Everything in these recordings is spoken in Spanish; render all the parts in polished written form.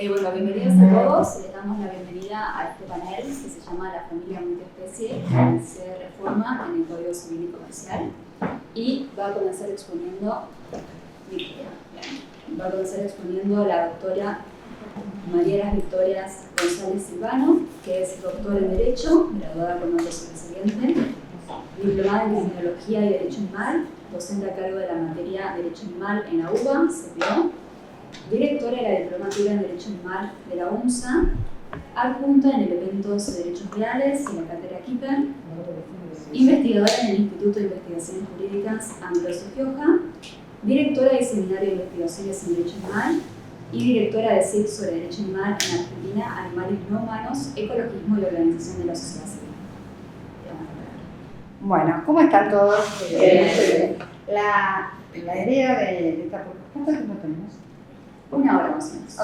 Bueno, bienvenidos a todos. Les damos la bienvenida a este panel que se llama La familia multiespecie, que se reforma en el Código Civil y Comercial, y va a comenzar exponiendo la doctora María Las Victorias González Silvano, que es doctora en Derecho, graduada con nota sobresaliente, diplomada en Criminología y Derecho Animal, docente a cargo de la materia Derecho Animal en la UBA, CPO, directora de la Diplomatura en Derecho Animal de la UNSA, adjunta en Elementos de Derechos Reales y la cátedra Keeper, investigadora en el Instituto de Investigaciones Jurídicas Ambrosio Gioja, directora del Seminario de Investigaciones en Derecho Animal y directora de CIP sobre Derecho Animal en Argentina, Animales No Humanos, Ecologismo y Organización de la Sociedad Civil. Bueno, ¿cómo están todos? La idea de esta propuesta, ¿cuánto tiempo tenemos? Una hora más o menos.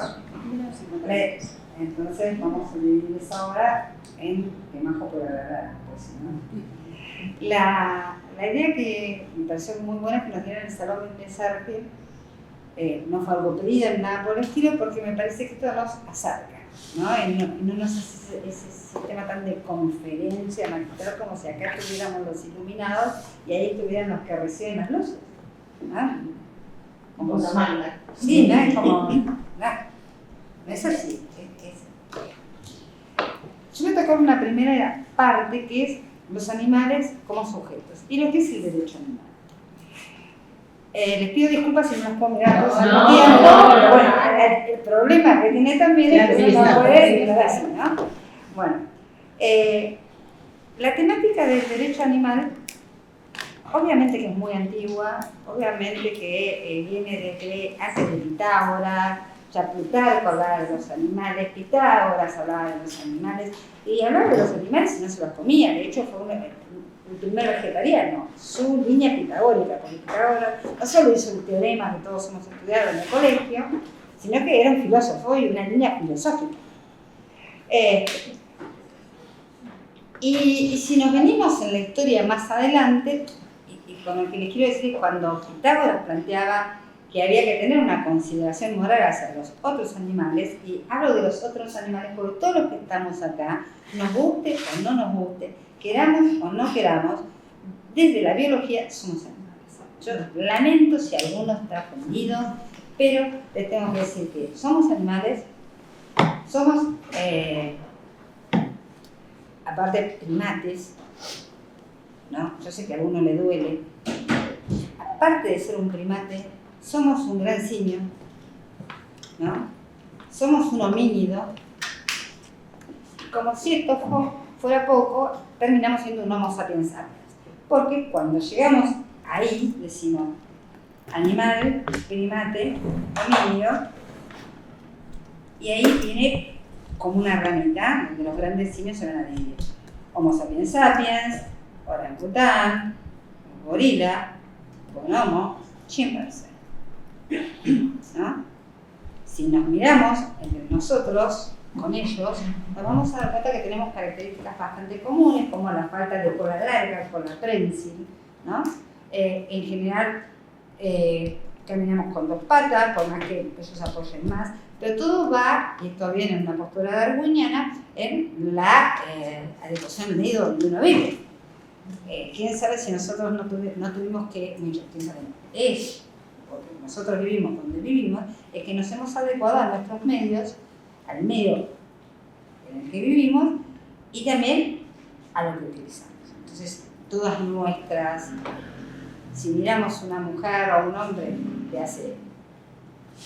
Entonces vamos a dividir esa hora en que Majo pueda hablar, pues, ¿no? La idea que me pareció muy buena es que nos dieron el salón de Sargent, no fue algo pedido ni nada por el estilo, porque me parece que esto nos acerca, ¿no? Y no nos hace ese sistema tan de conferencia magistral como si acá tuviéramos los iluminados y ahí estuvieran los que reciben las luces, ¿no? Como la manga. Sí, ¿no? Es como, no es así. Yo voy a tocar una primera parte que es los animales como sujetos y lo que es el derecho animal. Les pido disculpas si no las puedo mirar todos al tiempo, pero bueno, el problema que tiene también es que no puede mirar así, ¿no? Bueno, la temática del derecho animal obviamente que es muy antigua, obviamente que viene desde antes de Pitágoras, ya Plutarco hablaba de los animales, Pitágoras hablaba de los animales, y hablaba de los animales y no se los comía, de hecho fue el primer vegetariano, su línea pitagórica, porque Pitágoras no solo hizo el teorema que todos hemos estudiado en el colegio, sino que era un filósofo y una línea filosófica. Y si nos venimos en la historia más adelante, con lo que les quiero decir, cuando Pitágoras planteaba que había que tener una consideración moral hacia los otros animales, y hablo de los otros animales porque todos los que estamos acá, nos guste o no nos guste, queramos o no queramos, desde la biología somos animales. Yo lamento si alguno está ofendido, pero les tengo que decir que somos animales, somos, aparte primates, ¿no? Yo sé que a alguno le duele. Aparte de ser un primate, somos un gran simio, ¿no? Somos un homínido. Como si esto fuera poco, terminamos siendo un Homo sapiens sapiens. Porque cuando llegamos ahí, decimos animal, primate, homínido, y ahí viene como una ramita, donde los grandes simios se van a dividir. Homo sapiens sapiens, orangután, gorila, bonobo, chimpancé, ¿no? Si nos miramos entre nosotros, con ellos, nos vamos a dar cuenta que tenemos características bastante comunes, como la falta de cola larga, cola prensil, ¿no? En general, caminamos con dos patas, por más que ellos apoyen más, pero todo va, y esto viene en una postura darwiniana, en la adecuación al medio donde uno vive. ¿Quién sabe si nosotros no tuvimos que, quién sabe, es, porque nosotros vivimos donde vivimos, es que nos hemos adecuado a nuestros medios, al medio en el que vivimos y también a lo que utilizamos. Entonces, todas nuestras, si miramos una mujer o un hombre de hace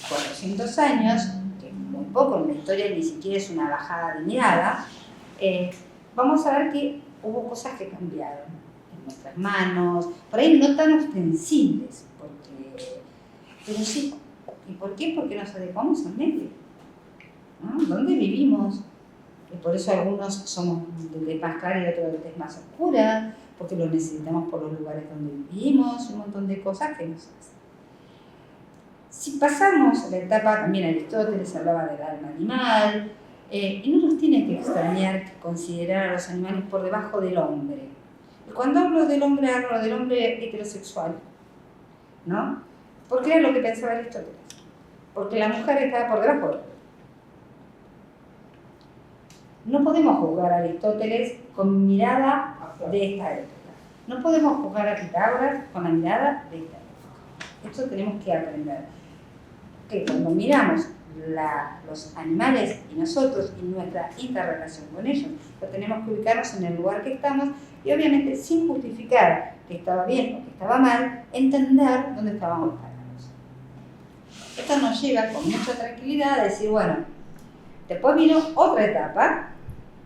400 años, que muy poco en la historia ni siquiera es una bajada de mirada, vamos a ver que hubo cosas que cambiaron en nuestras manos, por ahí no tan ostensibles, pero sí. ¿Y por qué? Porque nos adecuamos al medio, ¿no? ¿Dónde vivimos? Y por eso algunos somos de tez más clara y otros de tez más oscura, porque lo necesitamos por los lugares donde vivimos, un montón de cosas que nos hacen. Si pasamos a la etapa, también Aristóteles hablaba del alma animal, y no nos tiene que extrañar considerar a los animales por debajo del hombre. Y cuando hablo del hombre heterosexual, ¿no? Porque era lo que pensaba Aristóteles. Porque la mujer estaba por debajo del hombre. no podemos juzgar a Aristóteles con mirada de esta época. No podemos juzgar a Pitágoras con la mirada de esta época. Esto tenemos que aprender. Que cuando miramos los animales y nosotros y nuestra interrelación con ellos, lo tenemos que ubicarnos en el lugar que estamos y obviamente sin justificar que estaba bien o que estaba mal, entender dónde estábamos parados. Esto nos lleva con mucha tranquilidad a decir, bueno, después vino otra etapa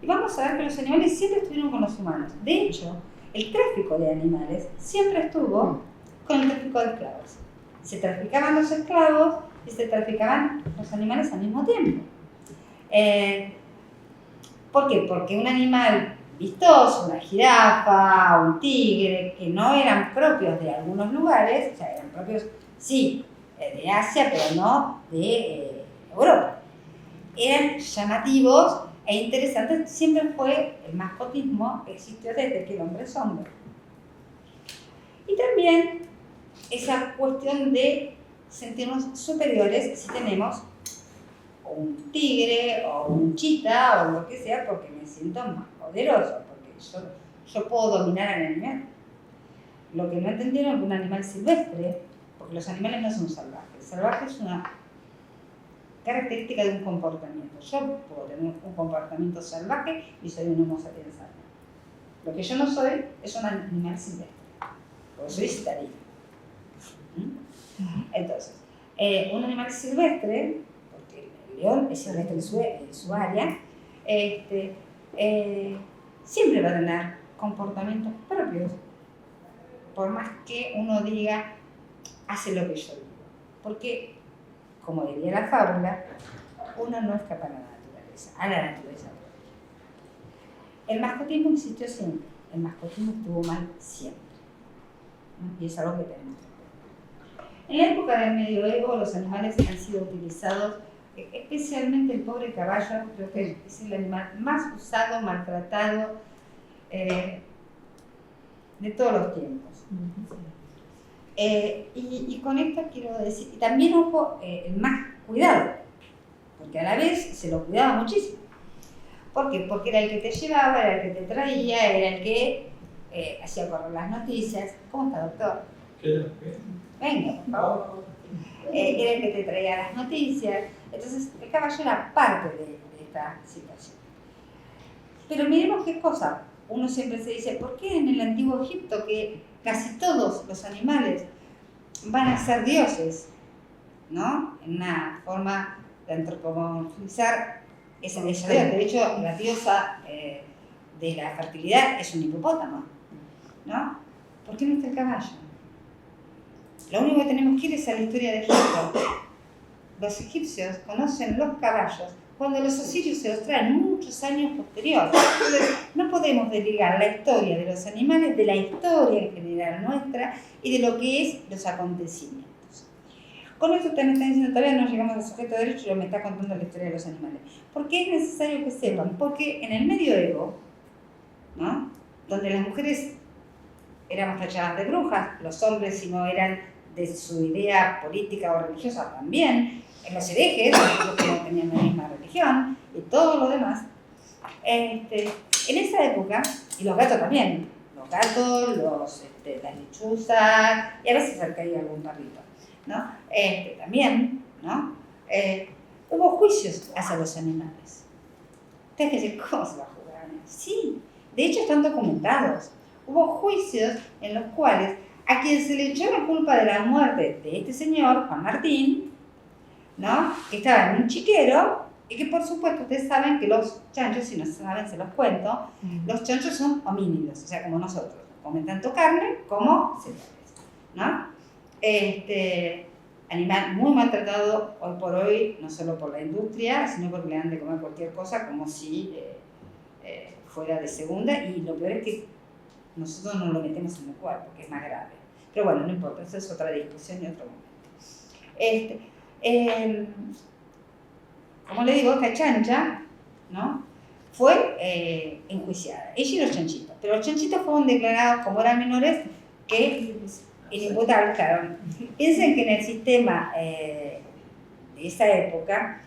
y vamos a ver que los animales siempre estuvieron con los humanos. De hecho, el tráfico de animales siempre estuvo con el tráfico de esclavos. Se traficaban los esclavos y se traficaban los animales al mismo tiempo. ¿Por qué? Porque un animal vistoso, una jirafa, un tigre, que no eran propios de algunos lugares, o sea, eran propios, sí, de Asia, pero no de Europa. Eran llamativos e interesantes, siempre fue el mascotismo, existió desde que el hombre es hombre. Y también esa cuestión de sentirnos superiores si tenemos un tigre o un chita o lo que sea, porque me siento más poderoso, porque yo puedo dominar al animal. Lo que no entendieron es que un animal silvestre, porque los animales no son salvajes. El salvaje es una característica de un comportamiento. Yo puedo tener un comportamiento salvaje y soy un homo sapiens sapiens. Lo que yo no soy es un animal silvestre, porque soy citadino. Entonces, un animal silvestre, porque el león es silvestre en su área, siempre va a tener comportamientos propios, por más que uno diga, hace lo que yo digo. Porque, como diría la fábula, uno no escapa a la naturaleza. El mascotismo existió siempre, el mascotismo estuvo mal siempre, ¿no? Y es algo que tenemos. En la época del medioevo los animales han sido utilizados, especialmente el pobre caballo, creo que es el animal más usado, maltratado de todos los tiempos. Y con esto quiero decir, y también hubo el más cuidado, porque a la vez se lo cuidaba muchísimo. ¿Por qué? Porque era el que te llevaba, era el que te traía, era el que hacía correr las noticias. ¿Cómo está, doctor? ¿Qué? Venga, por favor. Era el que te traía las noticias. Entonces, el caballo era parte de esta situación. Pero miremos qué cosa. Uno siempre se dice, ¿por qué en el antiguo Egipto, que casi todos los animales van a ser dioses? ¿No? En una forma de antropomorfizar ese dios. De hecho, la diosa de la fertilidad es un hipopótamo, ¿no? ¿Por qué no está el caballo? Lo único que tenemos que ir es a la historia de Egipto. Los egipcios conocen los caballos cuando los asirios se los traen muchos años posteriores. Entonces, no podemos desligar la historia de los animales de la historia en general nuestra y de lo que es los acontecimientos. Con esto usted me está diciendo, todavía no llegamos al sujeto de derecho, pero me está contando la historia de los animales. ¿Por qué es necesario que sepan? Porque en el medioevo, ¿no?, donde las mujeres éramos tachadas de brujas, los hombres, si no eran de su idea política o religiosa, también, en los herejes, los que no tenían la misma religión, y todo lo demás. En esa época, y los gatos también, los gatos, las lechuzas, y a veces cerca hay algún perrito, ¿no? También, ¿no? Hubo juicios hacia los animales. Ustedes dicen, ¿cómo se va a juzgar? Sí, de hecho están documentados. Hubo juicios en los cuales a quien se le echó la culpa de la muerte de este señor, Juan Martín, ¿no?, que estaba en un chiquero, y que por supuesto ustedes saben que los chanchos, si no saben se los cuento, los chanchos son homínidos, o sea, como nosotros, comen tanto carne como cereales, ¿no? Animal muy maltratado hoy por hoy, no solo por la industria, sino porque le dan de comer cualquier cosa como si fuera de segunda, y lo peor es que nosotros no lo metemos en el cuerpo, que es más grave. Pero bueno, no importa, esa es otra discusión y otro momento. Como le digo, esta chancha, ¿no?, fue enjuiciada, ella y los chanchitos. Pero los chanchitos fueron declarados, como eran menores, que inimputables, claro. Piensen que en el sistema de esa época,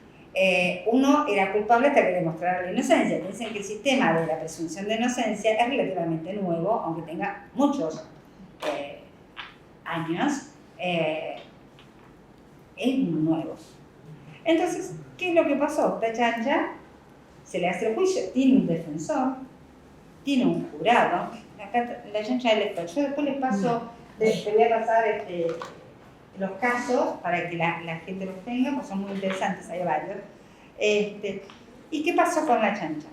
uno era culpable hasta que demostrara la inocencia. Piensen que el sistema de la presunción de inocencia es relativamente nuevo, aunque tenga muchos años, es muy nuevo. Entonces, ¿qué es lo que pasó? La chancha se le hace el juicio, tiene un defensor, tiene un jurado. Acá la chancha del experto. Yo después les paso, te voy a pasar los casos para que la gente los tenga, porque son muy interesantes, hay varios. ¿Y qué pasó con la chancha?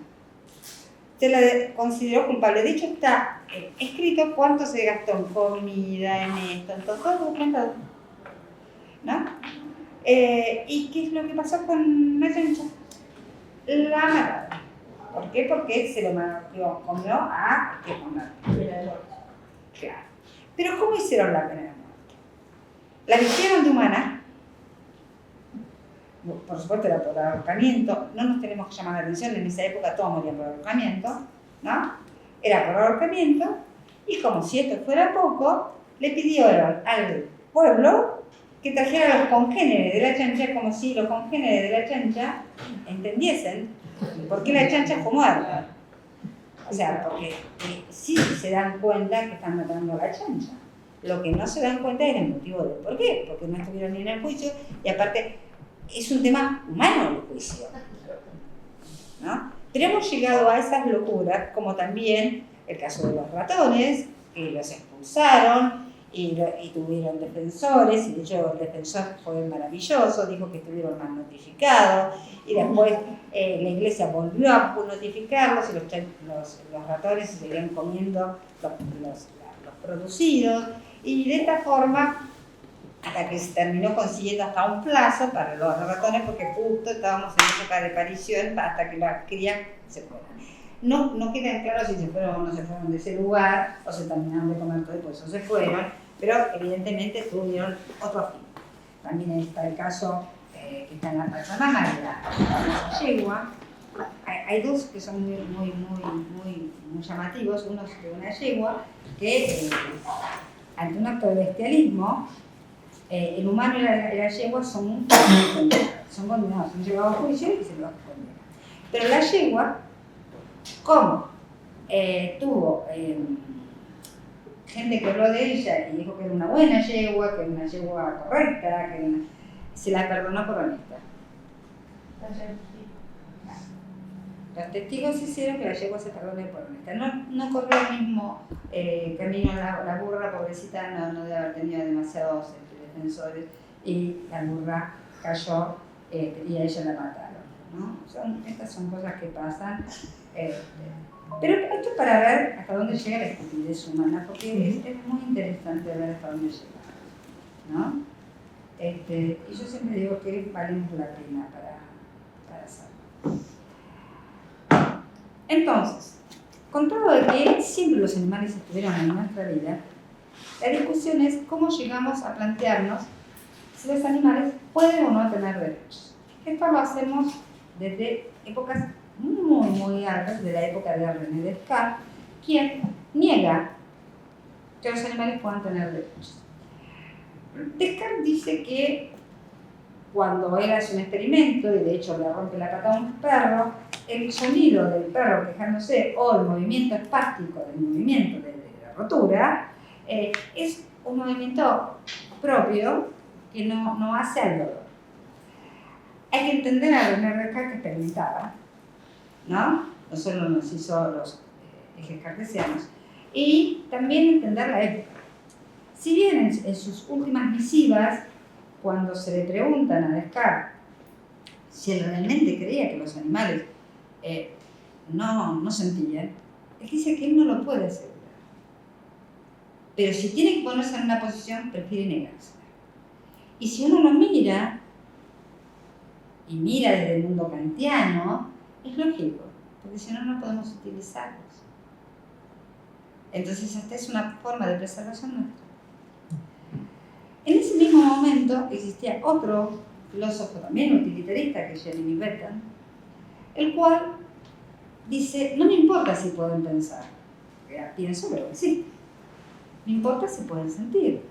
Se la consideró culpable. De hecho, está escrito cuánto se gastó en comida, en esto, en todo documentado. ¿No? ¿Y qué es lo que pasó con la chancha? La mataron. ¿Por qué? Porque se lo comió a qué comer. Claro. Pero ¿cómo hicieron la pena de muerte? La vistieron de humana. Por supuesto era por ahorcamiento. No nos tenemos que llamar la atención, en esa época todos morían por ahorcamiento, ¿no? Era por ahorcamiento. Y como si esto fuera poco, le pidieron al pueblo que trajera a los congéneres de la chancha, como si los congéneres de la chancha entendiesen por qué la chancha fue muerta. O sea, porque sí se dan cuenta que están matando a la chancha. Lo que no se dan cuenta es el motivo de por qué, porque no estuvieron ni en el juicio, y aparte es un tema humano el juicio, ¿no? Pero hemos llegado a esas locuras, como también el caso de los ratones, que los expulsaron y tuvieron defensores, y de hecho el defensor fue maravilloso, dijo que estuvieron mal notificados, y después la iglesia volvió a notificarlos, y los ratones se seguían comiendo los producidos, y de esta forma, hasta que se terminó consiguiendo hasta un plazo para los ratones, porque justo estábamos en época de parición hasta que las crías se fueron. No queda claro si se fueron o no se fueron de ese lugar, o se terminaron de comer todo y por eso se fueron, pero evidentemente tuvieron otro fin. También está el caso que está en la Pachamama, de la yegua. Hay dos que son muy llamativos. Uno es de una yegua que, ante un acto de bestialismo, el humano y la yegua son condenados, son llevados a juicio y se los condenan. Pero la yegua, como tuvo gente que habló de ella y dijo que era una buena yegua, que era una yegua correcta, se la perdonó por honesta. Los testigos hicieron que la yegua se perdone por honesta. No corrió el mismo camino la burra, pobrecita, no debe haber tenido demasiados defensores, y la burra cayó y a ella la mataron, ¿no? Estas son cosas que pasan. Pero esto es para ver hasta dónde llega la estupidez humana, porque es muy interesante ver hasta dónde llega, ¿no? Y yo siempre digo que valemos la pena para hacerlo. Entonces, con todo de que siempre los animales estuvieron en nuestra vida, la discusión es cómo llegamos a plantearnos si los animales pueden o no tener derechos. Esto lo hacemos desde épocas muy altas, de la época de René Descartes, quien niega que los animales puedan tener derechos. Descartes dice que cuando él hace un experimento, y de hecho le rompe la pata a un perro, el sonido del perro quejándose o el movimiento espástico del movimiento de la rotura es un movimiento propio que no hace al dolor. Hay que entender a René Descartes que experimentaba, ¿no? No solo nos hizo los ejes cartesianos, y también entender la época. Si bien en sus últimas misivas, cuando se le preguntan a Descartes si él realmente creía que los animales no sentían, él dice que él no lo puede asegurar. Pero si tiene que ponerse en una posición, prefiere negarse. Y si uno lo mira, y mira desde el mundo kantiano, es lógico, porque si no, no podemos utilizarlos. Entonces, esta es una forma de preservación nuestra. En ese mismo momento existía otro filósofo también utilitarista, que es Jeremy Bentham, el cual dice, no me importa si pueden pensar, pienso pero existe. Me importa si pueden sentir.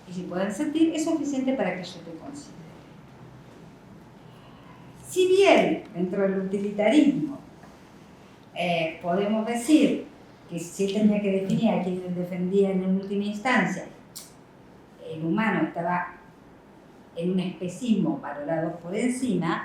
Y si pueden sentir, es suficiente para que yo te considere. Si bien dentro del utilitarismo podemos decir que si él tenía que definir a quien defendía en última instancia, el humano estaba en un especismo valorado por encima,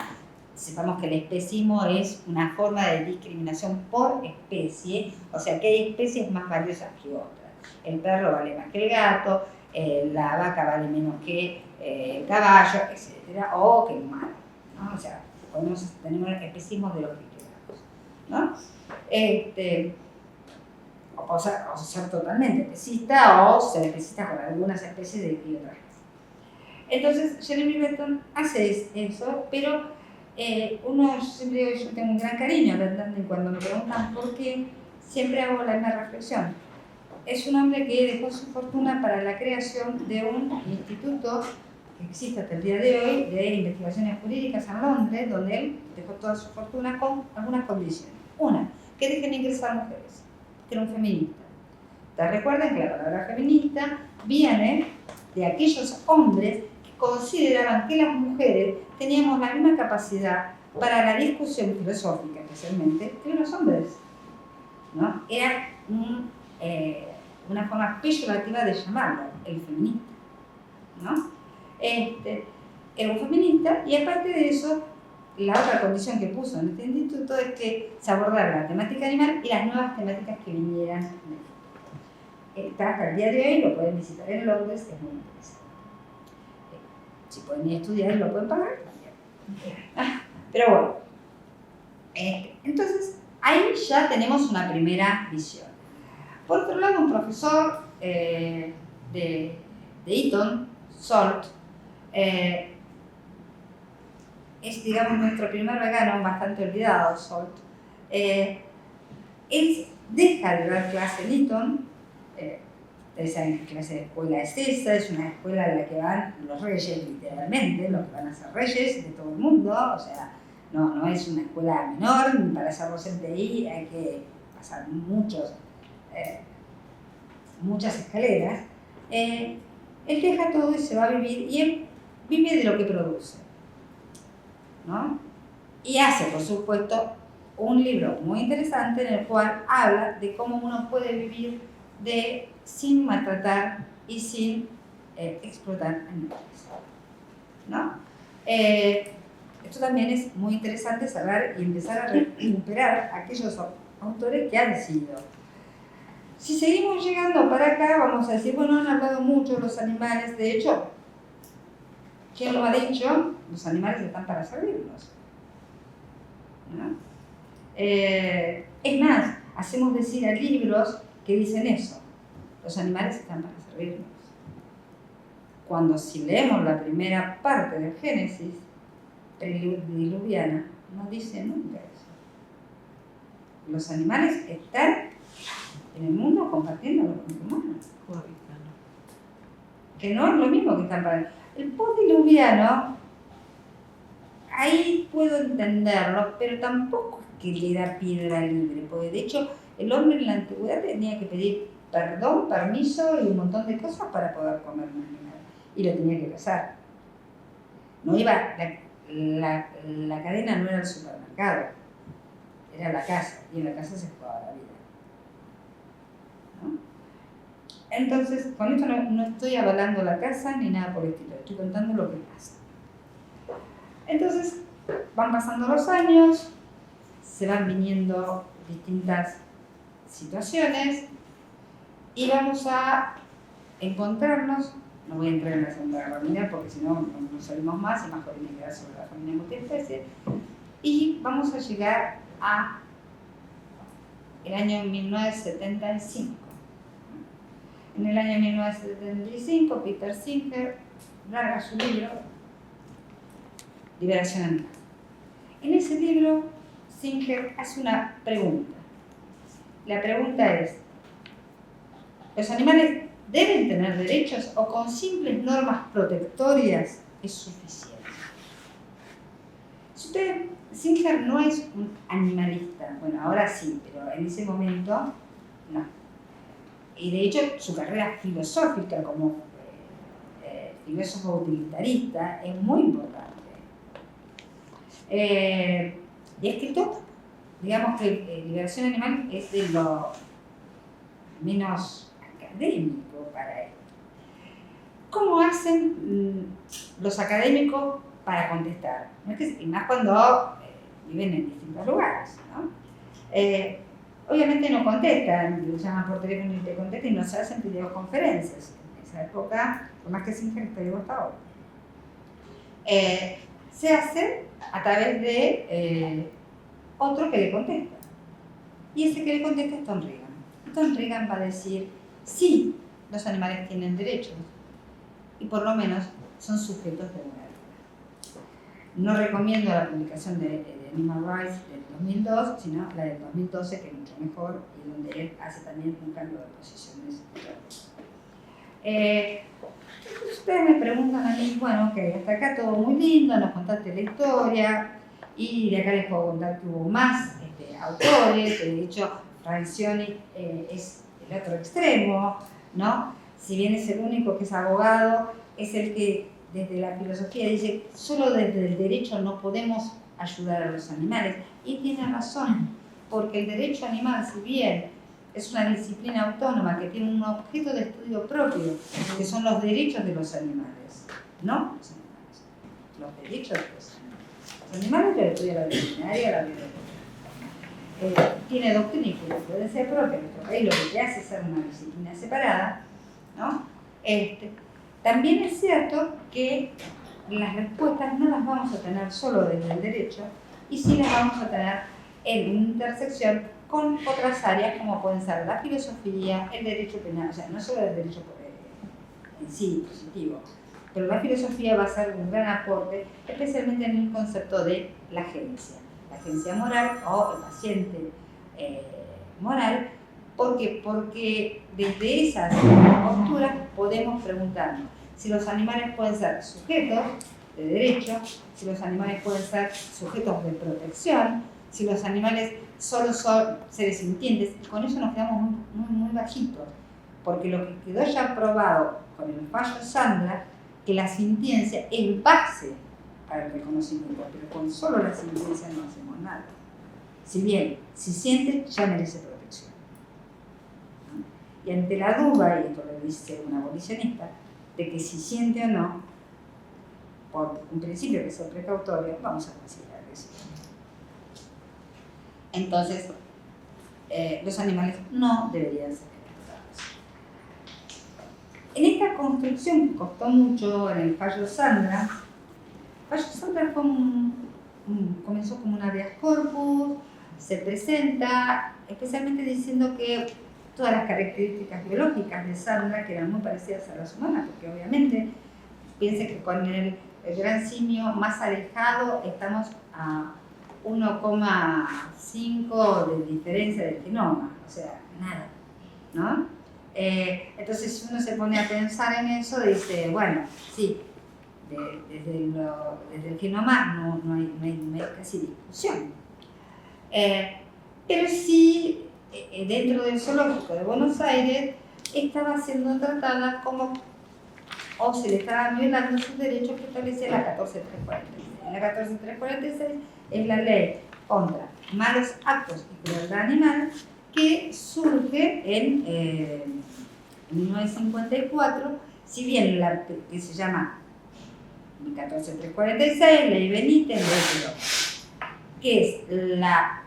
sepamos que el especismo es una forma de discriminación por especie, o sea que hay especies más valiosas que otras. El perro vale más que el gato, la vaca vale menos que el caballo, etc. O que el humano, ¿no? O sea, tenemos especismos de lo que queramos, ¿no? O ser totalmente especista o ser especista con algunas especies y otras. Entonces, Jeremy Bentham hace eso, pero yo siempre digo, yo tengo un gran cariño a Bentham y cuando me preguntan por qué, siempre hago la misma reflexión. Es un hombre que dejó su fortuna para la creación de un instituto que existe hasta el día de hoy de investigaciones jurídicas en Londres, donde él dejó toda su fortuna con algunas condiciones. Una, que dejen ingresar mujeres, que era un feminista. ¿Te recuerdan que la palabra feminista viene de aquellos hombres que consideraban que las mujeres teníamos la misma capacidad para la discusión filosófica, especialmente, que los hombres, ¿no? Era una forma peyorativa de llamarlo, el feminista, ¿no? Era un feminista y aparte de eso, la otra condición que puso en este instituto es que se abordara la temática animal y las nuevas temáticas que vinieran en el futuro. Está hasta el día de hoy, lo pueden visitar en Londres, es muy interesante. Si pueden ir a estudiar y lo pueden pagar, pero bueno. Entonces, ahí ya tenemos una primera visión. Por otro lado, un profesor de Eton, Salt, es, digamos, nuestro primer vegano, bastante olvidado, Salt. Él deja de dar clase en Eton, esa clase de escuela es esa, es una escuela en la que van los reyes, literalmente, los que van a ser reyes de todo el mundo, o sea, no es una escuela menor, ni para ser docente ahí hay que pasar muchas escaleras. Él deja todo y se va a vivir, y él vive de lo que produce, ¿no? Y hace, por supuesto, un libro muy interesante en el cual habla de cómo uno puede vivir sin maltratar y sin explotar animales, ¿no? Esto también es muy interesante saber y empezar a recuperar aquellos autores que han sido. Si seguimos llegando para acá, vamos a decir, bueno, han hablado mucho los animales, de hecho, ¿quién lo ha dicho? Los animales están para servirnos, ¿no? Es más, hacemos decir a libros que dicen eso, los animales están para servirnos. Cuando si leemos la primera parte del Génesis prediluviana, no dice nunca eso. Los animales están en el mundo compartiendo con los humanos. Que no es lo mismo que están para... El postdiluviano, ahí puedo entenderlo, pero tampoco es que le da piedra libre, porque de hecho el hombre en la antigüedad tenía que pedir perdón, permiso y un montón de cosas para poder comer un animal. Y lo tenía que cazar. No iba, la cadena no era el supermercado, era la casa, y en la casa se jugaba la vida, ¿no? Entonces, con esto no estoy avalando la casa ni nada por el estilo, estoy contando lo que pasa. Entonces, van pasando los años, se van viniendo distintas situaciones y vamos a encontrarnos, no voy a entrar en la Segunda Guerra Mundial porque si no salimos más y más polémica sobre la familia multiespecie, y vamos a llegar a el año 1975. En el año 1975, Peter Singer larga su libro Liberación Animal. En ese libro, Singer hace una pregunta. La pregunta es, ¿los animales deben tener derechos o con simples normas protectorias es suficiente? Singer no es un animalista, bueno, ahora sí, pero en ese momento no. Y de hecho su carrera filosófica como filósofo utilitarista es muy importante. Y escrito, digamos que Liberación Animal es de lo menos académico para él. ¿Cómo hacen los académicos para contestar? Y más cuando viven en distintos lugares, ¿no? Obviamente no contestan, lo llaman por teléfono y te contestan y no se hacen videoconferencias. En esa época, por más que se digo hasta ahora. Se hace a través de otro que le contesta. Y ese que le contesta es Tom Regan. Tom Regan va a decir, sí, los animales tienen derechos y por lo menos son sujetos de moral. No recomiendo la publicación de Animal Rights del 2002, sino la del 2012, que es mucho mejor y donde él hace también un cambio de posiciones. Ustedes me preguntan a mí, bueno, que hasta acá todo muy lindo, nos contaste la historia y de acá les puedo contar que hubo más autores, que de hecho Francioni es el otro extremo, ¿no? Si bien es el único que es abogado, es el que desde la filosofía dice solo desde el derecho no podemos ayudar a los animales. Y tiene razón, porque el derecho animal, si bien es una disciplina autónoma que tiene un objeto de estudio propio, que son los derechos de los animales, ¿no? Los animales, los derechos de los animales. Los animales los estudia la veterinaria, la biología. Tiene doctrina y jurisprudencia propia. Nuestro país lo que hace es ser una disciplina separada, ¿no? También es cierto que las respuestas no las vamos a tener solo desde el derecho, y sí las vamos a tener en intersección con otras áreas como pueden ser la filosofía, el derecho penal, o sea, no solo el derecho en sí positivo, pero la filosofía va a ser un gran aporte, especialmente en el concepto de la agencia moral o el paciente moral. ¿Por qué? Porque desde esas posturas podemos preguntarnos si los animales pueden ser sujetos de derecho, si los animales pueden ser sujetos de protección, si los animales solo son seres sintientes, y con eso nos quedamos muy bajitos, porque lo que quedó ya probado con el fallo Sandra, que la sintiencia es base para el reconocimiento, pero con solo la sintiencia no hacemos nada. Si bien, si siente, ya merece protección. ¿No? Y ante la duda, y esto lo dice un abolicionista, de que si siente o no, por un principio que es el precautorio, vamos a considerar eso. Entonces, los animales no deberían ser ejecutados. En esta construcción que costó mucho en el fallo Sandra fue comenzó como un habeas corpus, se presenta especialmente diciendo que todas las características biológicas de Sandra, que eran muy parecidas a las humanas, porque obviamente piense que con el gran simio más alejado estamos a 1,5 de diferencia del genoma, o sea, nada, ¿no? Entonces, si uno se pone a pensar en eso, dice, bueno, sí, desde el genoma no hay casi discusión. Pero sí, dentro del zoológico de Buenos Aires, estaba siendo tratada como, o se le estaban violando sus derechos que establecía la 14346. La 14346 es la ley contra malos actos y crueldad animal que surge en 1954, si bien la que se llama 14346, ley Benítez, que es la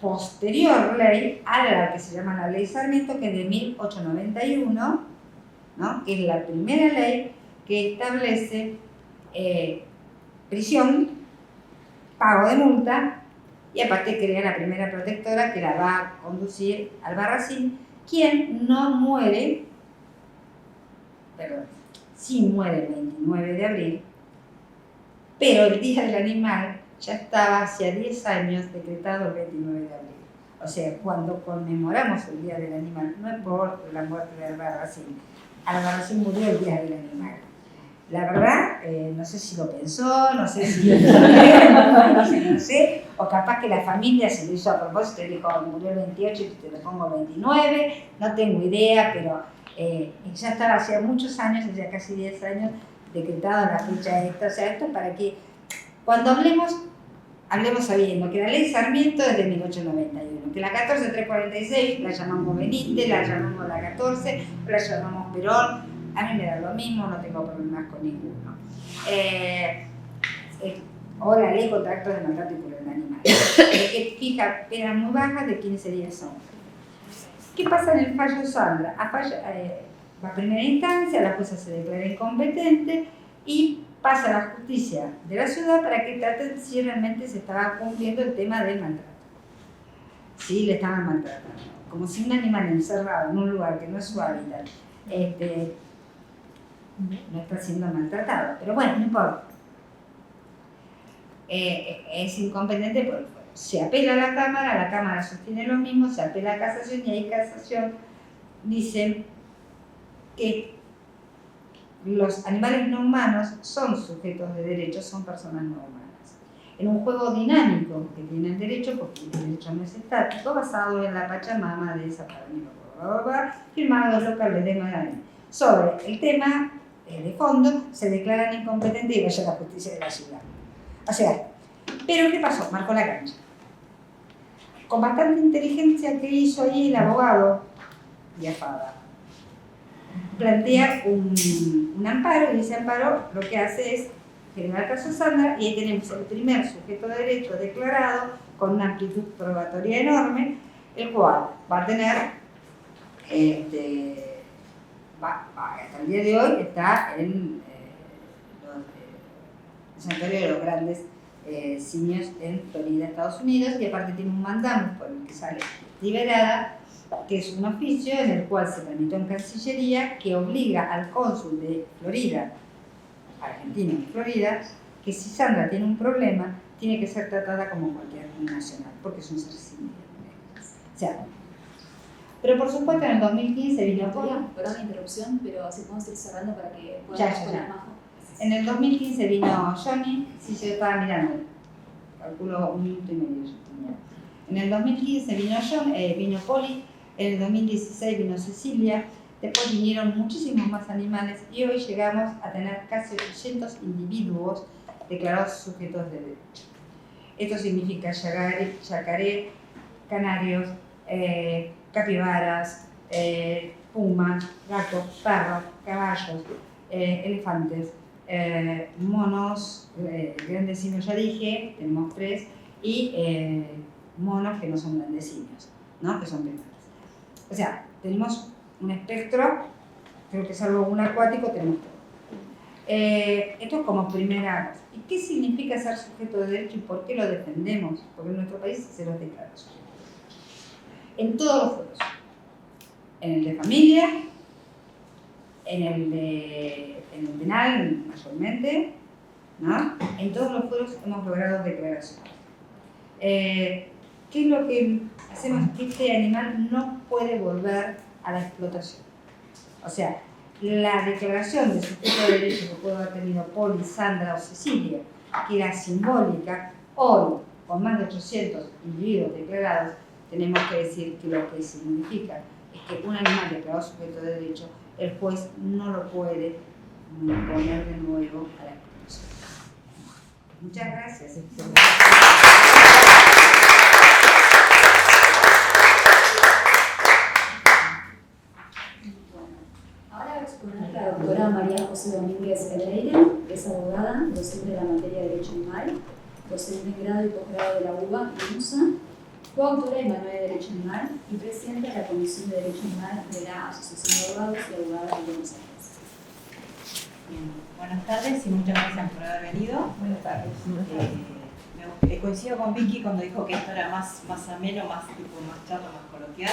posterior ley a la que se llama la ley Sarmiento, que es de 1891, ¿no? Que es la primera ley que establece prisión, pago de multa, y aparte crea la primera protectora que la va a conducir Albarracín, quien no muere, perdón, sí muere el 29 de abril, pero el Día del Animal ya estaba hacía 10 años decretado el 29 de abril. O sea, cuando conmemoramos el Día del Animal, no es por la muerte de Albarracín. Albarracín murió el Día del Animal. La verdad, no sé si lo pensó, no sé si no sé, o capaz que la familia se lo hizo a propósito y dijo, murió el 28 y te lo pongo 29, no tengo idea, pero ya estaba hace muchos años, hace casi 10 años, decretado la fecha esta. O sea, esto para que cuando hablemos hablemos sabiendo que la ley Sarmiento es de 1891, que la 14346 la llamamos Benítez, la llamamos la 14, la llamamos Perón, a mí me da lo mismo, no tengo problemas con ninguno. O la ley contra actos de maltrato y crueldad animal, que fija penas muy bajas de 15 días a un año. ¿Qué pasa en el fallo Sandra? Va a primera instancia, la jueza se declara incompetente y pasa a la justicia de la ciudad para que traten si realmente se estaba cumpliendo el tema del maltrato. Sí, le estaban maltratando. Como si un animal encerrado en un lugar que no es su hábitat no está siendo maltratado. Pero bueno, no importa. Es incompetente por el fuero. Se apela a la Cámara sostiene lo mismo, se apela a casación y ahí casación dicen que los animales no humanos son sujetos de derechos, son personas no humanas. En un juego dinámico que tiene el derecho, porque el derecho no es estático, basado en la Pachamama de Zaparani, firmados locales de Magallanes. Sobre el tema de fondo, se declaran incompetentes y vaya a la justicia de la ciudad. O sea, pero ¿qué pasó? Marcó la cancha. Con bastante inteligencia que hizo ahí el abogado Diafada, plantea un amparo y ese amparo lo que hace es generar caso Sandra y ahí tenemos el primer sujeto de derecho declarado con una amplitud probatoria enorme, el cual va a tener, hasta el día de hoy está en el santuario de los grandes simios en Florida, Estados Unidos, y aparte tiene un mandamus por el que sale liberada, que es un oficio en el cual se tramitó en Cancillería que obliga al cónsul de Florida, argentino en Florida, que si Sandra tiene un problema, tiene que ser tratada como cualquier nacional, porque es un ser sin derechos. O sea, pero por supuesto en el 2015 vino Perdón la interrupción, pero así podemos ir cerrando para que podamos poner más. En el 2015 vino Johnny, sí, yo estaba mirando, calculo 1 minuto y medio yo tenía. En el 2015 vino Poli, en el 2016 vino Cecilia, después vinieron muchísimos más animales y hoy llegamos a tener casi 800 individuos declarados sujetos de derecho. Esto significa yacaré, canarios, capibaras, pumas, gatos, perros, caballos, elefantes, monos, grandes simios ya dije, tenemos 3, y monos que no son grandes simios, ¿no? Que son primates. O sea, tenemos un espectro, creo que salvo un acuático tenemos todo. Esto es como primera cosa. ¿Y qué significa ser sujeto de derecho y por qué lo defendemos? Porque en nuestro país se los declara sujetos. En todos los foros. En el de familia, en el penal mayormente, ¿no? En todos los foros hemos logrado declaraciones. ¿Qué es lo que hacemos? Que este animal no puede volver a la explotación. O sea, la declaración de sujeto de derecho que pudo haber tenido Poli, Sandra o Cecilia, que era simbólica, hoy, con más de 800 individuos declarados, tenemos que decir que lo que significa es que un animal declarado sujeto de derecho, el juez no lo puede poner de nuevo a la explotación. Muchas gracias. Ahora va a exponer la doctora María José Domínguez Pereira, que es abogada, docente de la materia de Derecho Animal, docente en grado y posgrado de la UBA y UNSA, coautora del Manual de Derecho Animal y presidenta de la Comisión de Derecho Animal de la Asociación de Abogados y Abogadas de Buenos Aires. Bien. Buenas tardes y muchas gracias por haber venido. Buenas tardes. Coincido con Vicky cuando dijo que esto era más ameno, más charla, más coloquial.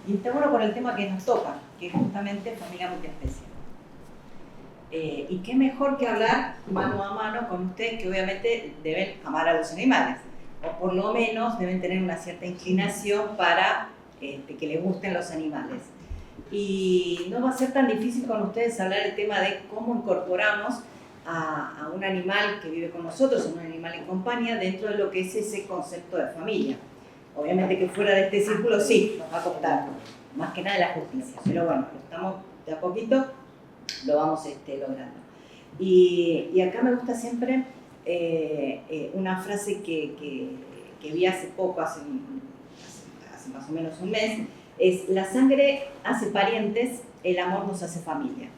Y está bueno por el tema que nos toca, que es justamente familia multiespecie. Y qué mejor que hablar mano a mano con ustedes, que obviamente deben amar a los animales, o por lo menos deben tener una cierta inclinación para que les gusten los animales. Y no va a ser tan difícil con ustedes hablar el tema de cómo incorporamos a un animal que vive con nosotros, un animal en compañía, dentro de lo que es ese concepto de familia. Obviamente que fuera de este círculo sí, nos va a costar, más que nada la justicia, pero bueno, estamos de a poquito, lo vamos logrando. Y acá me gusta siempre una frase que vi hace poco, hace más o menos un mes, es: la sangre hace parientes, el amor nos hace familia.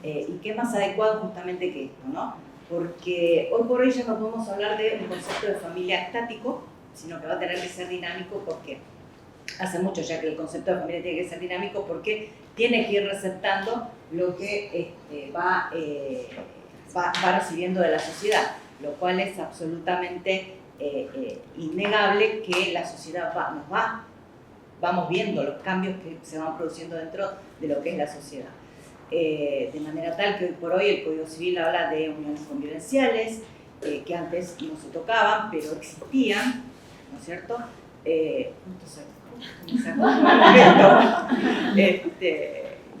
Y qué más adecuado justamente que esto, ¿no? Porque hoy por hoy ya no podemos hablar de un concepto de familia estático, sino que va a tener que ser dinámico, porque hace mucho ya que el concepto de familia tiene que ser dinámico, porque tiene que ir receptando lo que va recibiendo de la sociedad, lo cual es absolutamente innegable que la sociedad vamos viendo los cambios que se van produciendo dentro de lo que es la sociedad. De manera tal que hoy por hoy el Código Civil habla de uniones convivenciales, que antes no se tocaban, pero existían, ¿no es cierto? De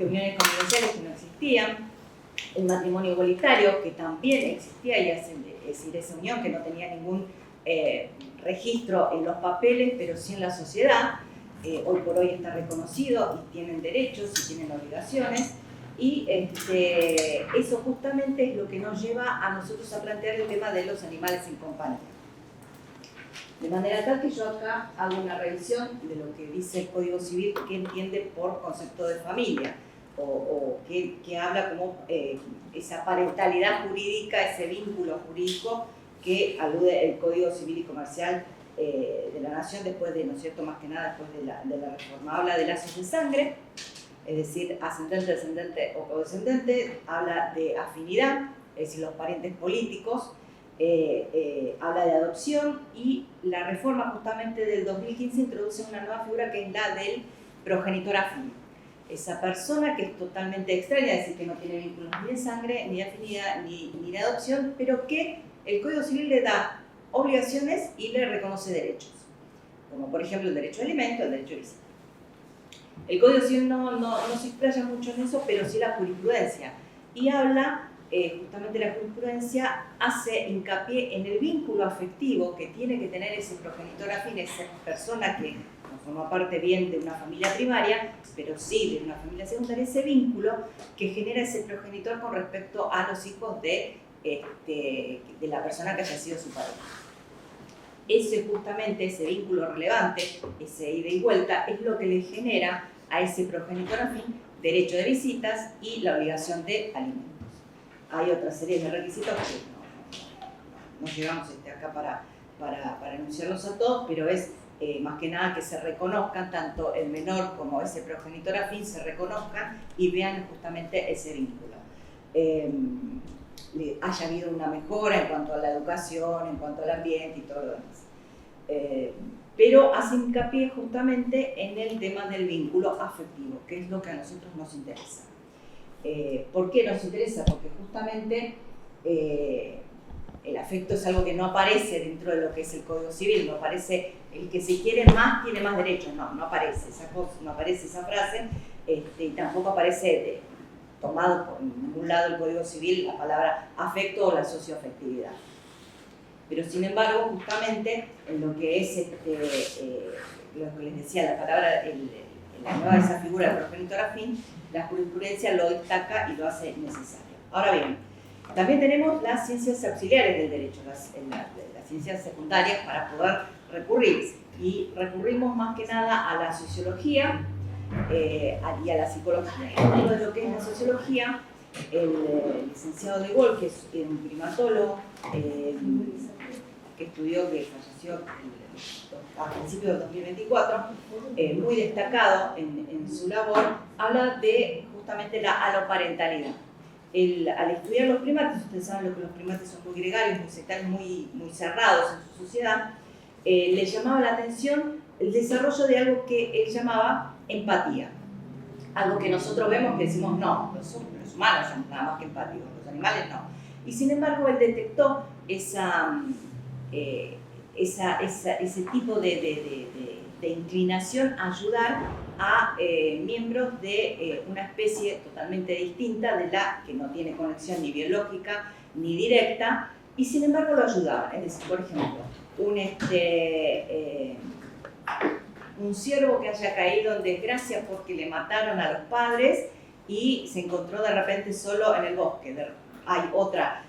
uniones convivenciales que no existían, el matrimonio igualitario, que también existía, y es decir, esa unión que no tenía ningún registro en los papeles, pero sí en la sociedad. Hoy por hoy está reconocido y tienen derechos y tienen obligaciones, y eso justamente es lo que nos lleva a nosotros a plantear el tema de los animales en compañía. De manera tal que yo acá hago una revisión de lo que dice el Código Civil, que entiende por concepto de familia, o que habla como esa parentalidad jurídica, ese vínculo jurídico que alude el Código Civil y Comercial de la Nación después de, ¿no es cierto?, más que nada después de la reforma. Habla de lazos de sangre, es decir, ascendente, descendente o codescendente, habla de afinidad, es decir, los parientes políticos, habla de adopción, y la reforma justamente del 2015 introduce una nueva figura que es la del progenitor afín. Esa persona que es totalmente extraña, es decir, que no tiene vínculos ni de sangre, ni de afinidad, ni de adopción, pero que el Código Civil le da obligaciones y le reconoce derechos, como por ejemplo el derecho de alimento, el derecho de visita. El Código Civil no se explaya mucho en eso, pero sí la jurisprudencia, y habla, justamente la jurisprudencia hace hincapié en el vínculo afectivo que tiene que tener ese progenitor afín, esa persona que no forma parte bien de una familia primaria, pero sí de una familia secundaria, ese vínculo que genera ese progenitor con respecto a los hijos de la persona que haya sido su pareja. Justamente ese vínculo relevante, ese ida y vuelta, es lo que le genera a ese progenitor afín derecho de visitas y la obligación de alimentos. Hay otra serie de requisitos que no llegamos acá para enunciarlos a todos, pero es más que nada que se reconozcan, tanto el menor como ese progenitor afín se reconozcan y vean justamente ese vínculo. Haya habido una mejora en cuanto a la educación, en cuanto al ambiente y todo lo demás. Pero hace hincapié justamente en el tema del vínculo afectivo, que es lo que a nosotros nos interesa. ¿Por qué nos interesa? Porque justamente el afecto es algo que no aparece dentro de lo que es el Código Civil, no aparece el que si quiere más tiene más derechos, no aparece esa cosa, no aparece esa frase, y tampoco aparece tomado por ningún lado el Código Civil la palabra afecto o la socioafectividad. Pero sin embargo, justamente en lo que es lo que les decía, la palabra, la nueva esa figura de progenitor afín, la jurisprudencia lo destaca y lo hace necesario. Ahora bien, también tenemos las ciencias auxiliares del derecho, las ciencias secundarias para poder recurrir. Y recurrimos más que nada a la sociología y a la psicología. Dentro de lo que es la sociología, el licenciado De Gaulle, que es un primatólogo, que estudió, que falleció a principios del 2024, muy destacado en su labor, habla de justamente la aloparentalidad. Al estudiar los primates, ustedes saben que los primates son muy gregarios, muy sectarios, muy cerrados en su sociedad, le llamaba la atención el desarrollo de algo que él llamaba empatía. Algo que nosotros vemos que decimos no, los humanos somos nada más que empáticos, los animales no. Y sin embargo él detectó ese tipo de inclinación a ayudar a miembros de una especie totalmente distinta de la que no tiene conexión ni biológica ni directa, y sin embargo lo ayudaba. Es decir, por ejemplo, un ciervo que haya caído en desgracia porque le mataron a los padres y se encontró de repente solo en el bosque. Hay otra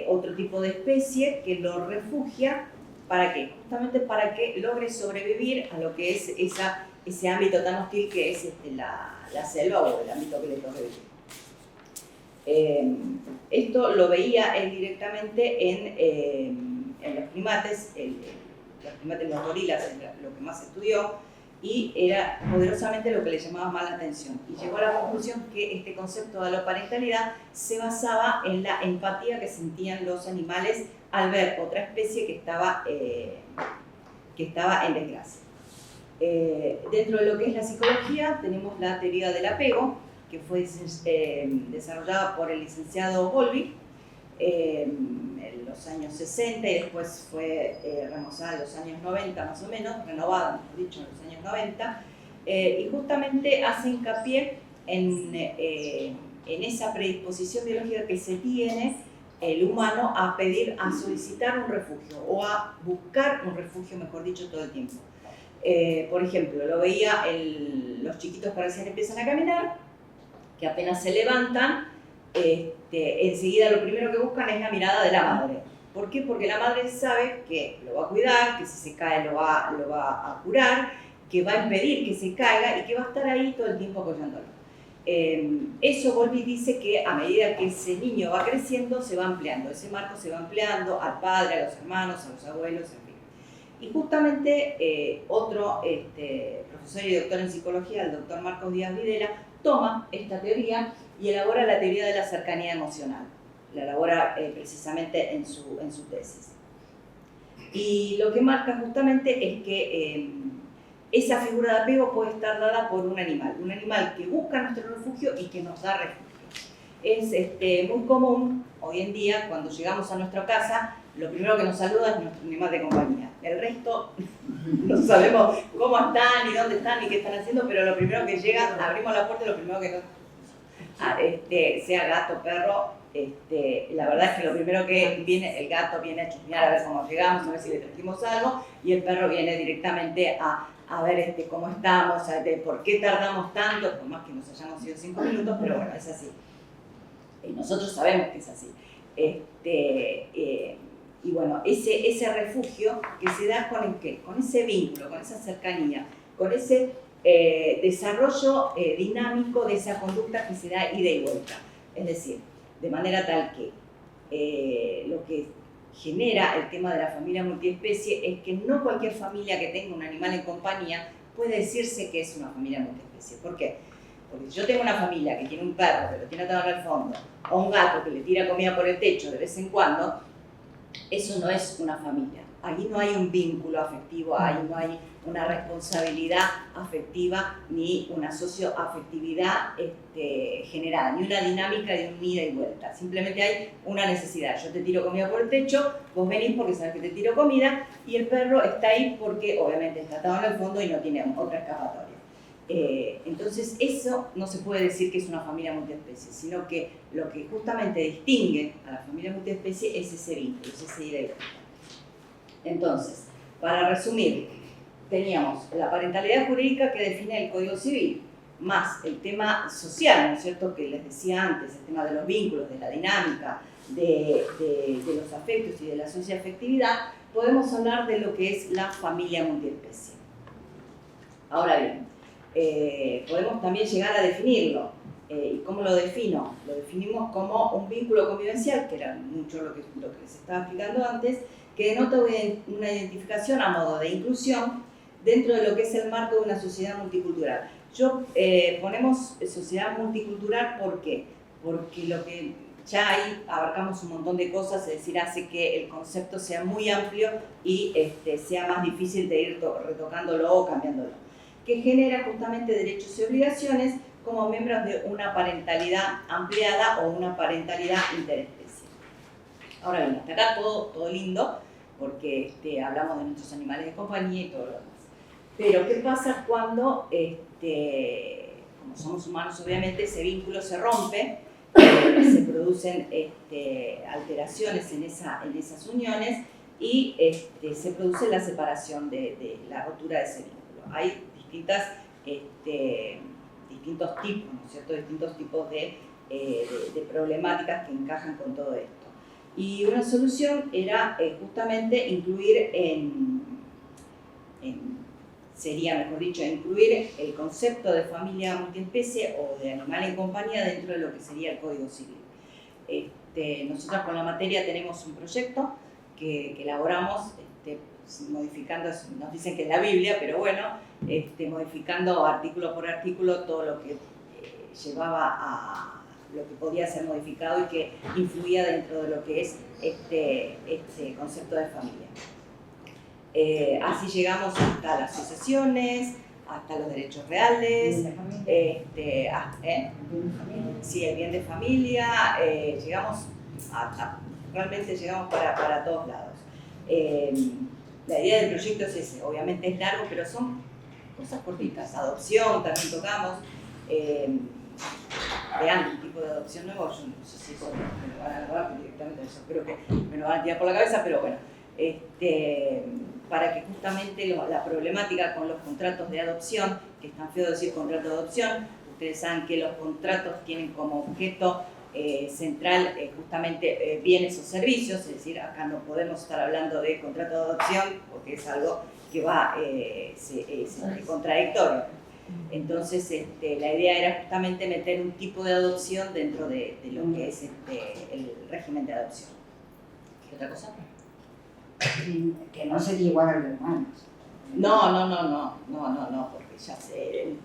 otro tipo de especie que lo refugia. ¿Para qué? Justamente para que logre sobrevivir a lo que es ese ámbito tan hostil que es la selva o el ámbito que le toca vivir. Esto lo veía él directamente en los primates, los gorilas, lo que más estudió, y era poderosamente lo que le llamaba más la atención. Y llegó a la conclusión que este concepto de la parentalidad se basaba en la empatía que sentían los animales al ver otra especie que estaba en desgracia. Dentro de lo que es la psicología tenemos la teoría del apego, que fue desarrollada por el licenciado Bowlby en los años 60 y después fue remozada en los años 90 más o menos, renovada, mejor dicho, en los años 90, y justamente hace hincapié en esa predisposición biológica que se tiene el humano a solicitar un refugio o a buscar un refugio, mejor dicho, todo el tiempo. Por ejemplo, lo veía los chiquitos que recién empiezan a caminar, que apenas se levantan, enseguida lo primero que buscan es la mirada de la madre. ¿Por qué? Porque la madre sabe que lo va a cuidar, que si se cae lo va a curar, que va a impedir que se caiga y que va a estar ahí todo el tiempo apoyándolo. Eso Bowlby dice que a medida que ese niño va creciendo se va ampliando, ese marco se va ampliando al padre, a los hermanos, a los abuelos, en fin. Y justamente otro profesor y doctor en psicología, el doctor Marcos Díaz Videla, toma esta teoría y elabora la teoría de la cercanía emocional. La elabora precisamente en su tesis. Y lo que marca justamente es que esa figura de apego puede estar dada por un animal que busca nuestro refugio y que nos da refugio. Es muy común hoy en día, cuando llegamos a nuestra casa, lo primero que nos saluda es nuestro animal de compañía. El resto no sabemos cómo están, ni dónde están, ni qué están haciendo, pero lo primero que llega, abrimos la puerta y lo primero que nos... sea gato, perro, la verdad es que lo primero que viene, el gato viene a chusmear a ver cómo llegamos, a ver si le trajimos algo, y el perro viene directamente a ver cómo estamos, por qué tardamos tanto, por más que nos hayamos ido 5 minutos, pero bueno, es así. Y nosotros sabemos que es así. Y bueno, ese refugio que se da con ese vínculo, con esa cercanía, con ese desarrollo dinámico de esa conducta que se da ida y vuelta. Es decir, de manera tal que lo que genera el tema de la familia multiespecie es que no cualquier familia que tenga un animal en compañía puede decirse que es una familia multiespecie. ¿Por qué? Porque si yo tengo una familia que tiene un perro que lo tiene atado en el fondo, o un gato que le tira comida por el techo de vez en cuando, eso no es una familia. Ahí no hay un vínculo afectivo, ahí no hay una responsabilidad afectiva ni una socioafectividad generada, ni una dinámica de un ida y vuelta. Simplemente hay una necesidad. Yo te tiro comida por el techo, vos venís porque sabes que te tiro comida, y el perro está ahí porque obviamente está atado en el fondo y no tiene otra escapatoria. Entonces eso no se puede decir que es una familia multiespecie, sino que lo que justamente distingue a la familia multiespecie es ese vínculo, es ese ida y vuelta. Entonces, para resumir, teníamos la parentalidad jurídica que define el Código Civil, más el tema social, ¿no es cierto?, que les decía antes, el tema de los vínculos, de la dinámica, de los afectos y de la socioafectividad. Podemos hablar de lo que es la familia multiespecie. Ahora bien, podemos también llegar a definirlo. ¿Y cómo lo defino? Lo definimos como un vínculo convivencial, que era mucho lo que les estaba explicando antes, que denota una identificación a modo de inclusión dentro de lo que es el marco de una sociedad multicultural. Ponemos sociedad multicultural, ¿por qué? Porque lo que ya ahí abarcamos un montón de cosas, es decir, hace que el concepto sea muy amplio y sea más difícil de ir retocándolo o cambiándolo, que genera justamente derechos y obligaciones como miembros de una parentalidad ampliada o una parentalidad interespecie. Ahora bien, hasta acá todo lindo, porque hablamos de nuestros animales de compañía y todo lo demás. Pero, ¿qué pasa cuando, como somos humanos, obviamente, ese vínculo se rompe, se producen alteraciones en esas uniones y se produce la separación de la rotura de ese vínculo? Hay distintos tipos, ¿no es cierto?, distintos tipos de problemáticas que encajan con todo esto. Y una solución era justamente incluir sería, mejor dicho, incluir el concepto de familia multiespecie o de animal en compañía dentro de lo que sería el Código Civil. Nosotros con la materia tenemos un proyecto que elaboramos modificando, nos dicen que es la Biblia, pero bueno, modificando artículo por artículo todo lo que llevaba a lo que podía ser modificado y que influía dentro de lo que es este concepto de familia. Así llegamos hasta las sucesiones, hasta los derechos reales, sí, el bien de familia, realmente llegamos para todos lados. La idea del proyecto es ese, obviamente es largo, pero son cosas cortitas. Adopción también tocamos, vean un tipo de adopción nuevo, yo no sé si eso me lo van a agarrar directamente, eso creo que me lo van a tirar por la cabeza, pero bueno, para que justamente la problemática con los contratos de adopción, que es tan feo decir contrato de adopción, ustedes saben que los contratos tienen como objeto central justamente bienes o servicios, es decir, acá no podemos estar hablando de contrato de adopción porque es algo que va contradictorio. Entonces la idea era justamente meter un tipo de adopción dentro de lo que es el régimen de adopción. ¿Qué otra cosa? Que no sería igual al de humanos. No, porque ya sé, el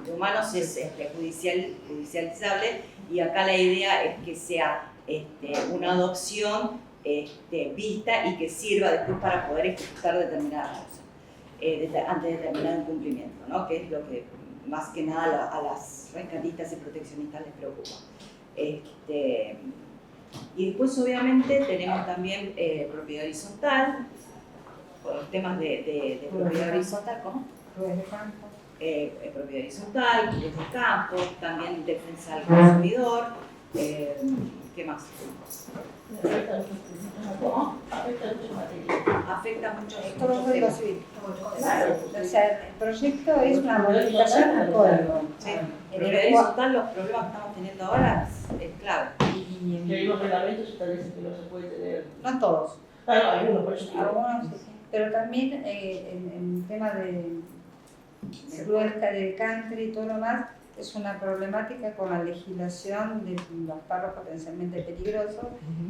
de humanos es judicializable y acá la idea es que sea una adopción vista y que sirva después para poder ejecutar determinadas cosas, antes de terminar un cumplimiento, ¿no? Que es lo que más que nada a las rescatistas y proteccionistas les preocupa. Y después obviamente tenemos también propiedad horizontal, por los temas de propiedad horizontal, ¿cómo? Jueves de campo. Propiedad horizontal, jueces de campo, también defensa del consumidor, ¿qué más? ¿Cómo? Afecta mucho Todo el Código Civil. Claro. O sea, el proyecto es una modificación del código. Sí, propiedad horizontal, los problemas que estamos teniendo ahora es clave. Que hay unos reglamentos establecen que no se puede tener. No todos. Claro, hay unos, por eso digo. Algunos sí. Pero también en el tema de cruelta del country y todo lo más, es una problemática con la legislación de los perros potencialmente peligrosos.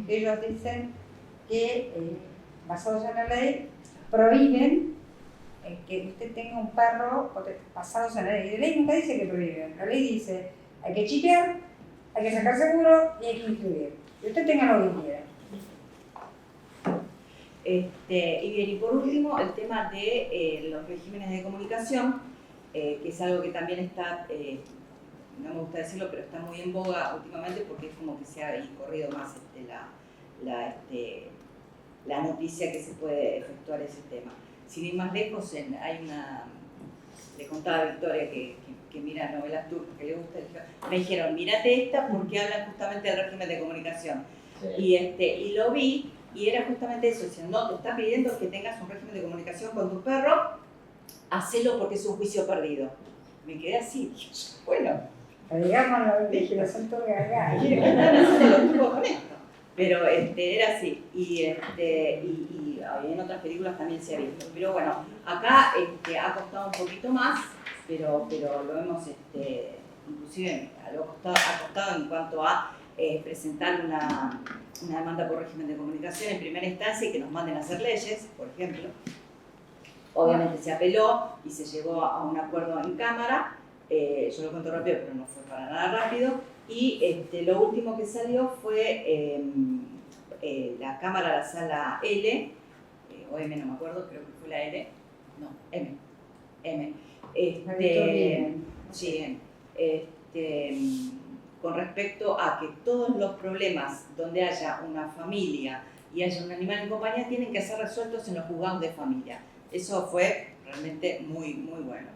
Ellos dicen que, basados en la ley, prohíben que usted tenga un perro basados en la ley. Y la ley nunca dice que prohíben. La ley dice hay que chipear, hay que sacar seguro y hay que inscribir. Y usted tenga lo que quiera. Y bien, y por último, el tema de los regímenes de comunicación, que es algo que también está, no me gusta decirlo, pero está muy en boga últimamente porque es como que se ha corrido más la noticia que se puede efectuar ese tema. Sin ir más lejos, le contaba a Victoria que mira novelas turcas, que le gusta, me dijeron, mírate esta porque hablan justamente del régimen de comunicación. Sí. Y lo vi. Y era justamente eso, diciendo, no, te está pidiendo que tengas un régimen de comunicación con tu perro, hacelo porque es un juicio perdido. Me quedé así, bueno. Digamos la legislación turca acá. Con esto. Pero era así, y en otras películas también se ha visto. Pero bueno, acá ha costado un poquito más, pero lo hemos, inclusive, ha costado en cuanto a presentar una demanda por régimen de comunicación en primera instancia y que nos manden a hacer leyes, por ejemplo. Obviamente se apeló y se llegó a un acuerdo en Cámara, yo lo cuento rápido, pero no fue para nada rápido, y lo último que salió fue la Cámara, la Sala L, o M, no me acuerdo, creo que fue la L, no, M. Sí, con respecto a que todos los problemas donde haya una familia y haya un animal en compañía tienen que ser resueltos en los juzgados de familia. Eso fue realmente muy, muy bueno.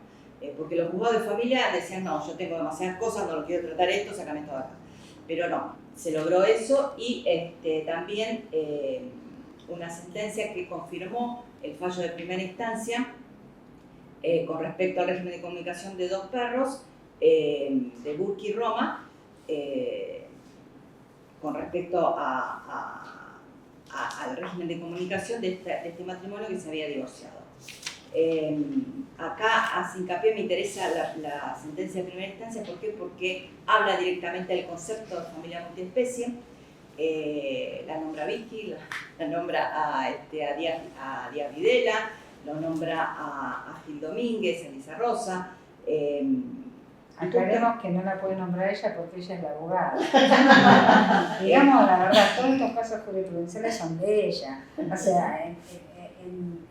Porque los juzgados de familia decían, no, yo tengo demasiadas cosas, no lo quiero tratar esto, sácame esto de acá. Pero no, se logró eso y también una sentencia que confirmó el fallo de primera instancia con respecto al régimen de comunicación de dos perros, de Burke y Roma, con respecto a al régimen de comunicación de este matrimonio que se había divorciado. Acá hace hincapié, me interesa la sentencia de primera instancia. ¿Por qué? Porque habla directamente del concepto de familia multiespecie. La nombra Vicky, la nombra a Díaz Videla, lo nombra a Gil Domínguez, a Elisa Rosa. Aclaremos que no la puede nombrar ella porque ella es la abogada. Digamos la verdad, todos estos casos jurisprudenciales son de ella. O sea,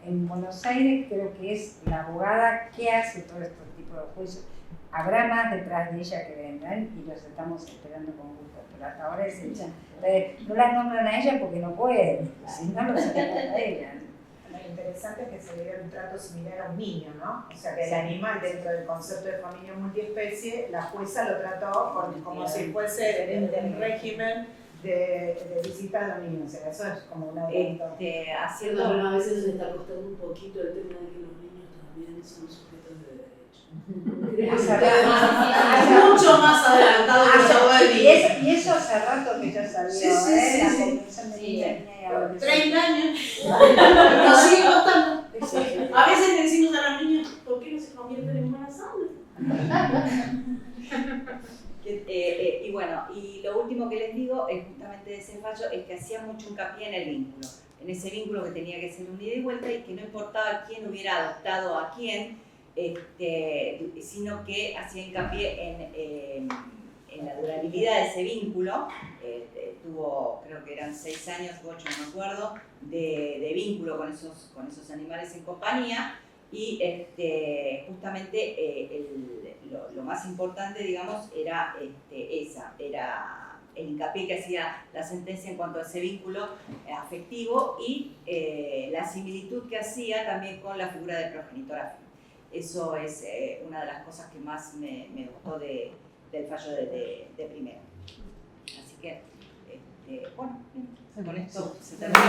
en Buenos Aires creo que es la abogada que hace todo este tipo de juicios. Habrá más detrás de ella que vendrán y los estamos esperando con gusto, pero hasta ahora es ella. Entonces, no la nombran a ella porque no pueden, si no lo sacan a ella. Lo interesante es que se le dio un trato similar a un niño, ¿no? O sea, que el animal dentro del concepto de familia multiespecie, la jueza lo trató como si fuese el régimen de visita a los niños. O sea, eso es como una Haciendo a veces se está costando un poquito el tema de que los niños también son sujetos de derecho. Mucho más adelantado que esa hueá. Y eso hace rato que ya salió, la Convención de Niña y Adolescentes. 30 años. Nos sigue costando. A veces le decimos a los niños, ¿por qué no se convierten en embarazados? Y bueno, y lo último que les digo es justamente de ese fallo, es que hacía mucho hincapié en el vínculo, en ese vínculo que tenía que ser un ida y vuelta y que no importaba quién hubiera adoptado a quién, sino que hacía hincapié en la durabilidad de ese vínculo. Tuvo, creo que eran 6 años u 8, no me acuerdo, de vínculo con esos animales en compañía. Y justamente lo más importante, digamos, era era el hincapié que hacía la sentencia en cuanto a ese vínculo afectivo y la similitud que hacía también con la figura de progenitora. Eso es una de las cosas que más me gustó del fallo de primero. Así que, bueno, con esto se termina.